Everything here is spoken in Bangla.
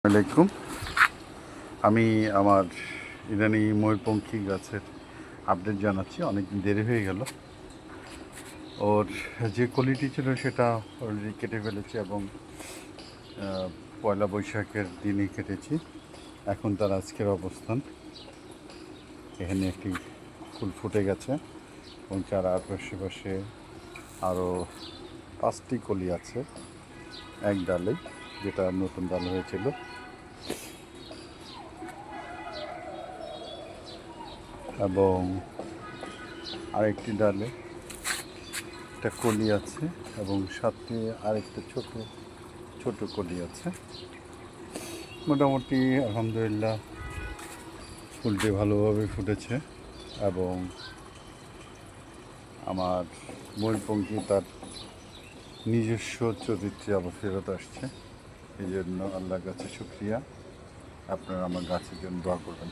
আলাইকুম। আমি আমার ইরানি ময়ূরপঙ্খী গাছের আপডেট জানাচ্ছি। অনেক দেরি হয়ে গেল। ওর যে কোয়ালিটি ছিল সেটা অলরেডি কেটে ফেলেছি এবং পয়লা বৈশাখের দিনই কেটেছি। এখন তার আজকের অবস্থান, এখানে একটি ফুল ফুটে গেছে এবং তার আশেপাশে আরও 5টি কলি আছে এক ডালে, যেটা নতুন ডাল হয়েছিল। এবং আরেকটি ডালে একটা কলি আছে এবং সাথে আরেকটা ছোট ছোট কলি আছে। মোটামুটি আলহামদুলিল্লাহ ফুলটি ভালোভাবে ফুটেছে এবং আমার ময়ূরপঙ্খী তার নিজস্ব চরিত্রে আবার ফেরত আসছে। এই জন্য আল্লাহর কাছে শুকরিয়া। আপনারা আমার গাছের জন্য দোয়া করবেন।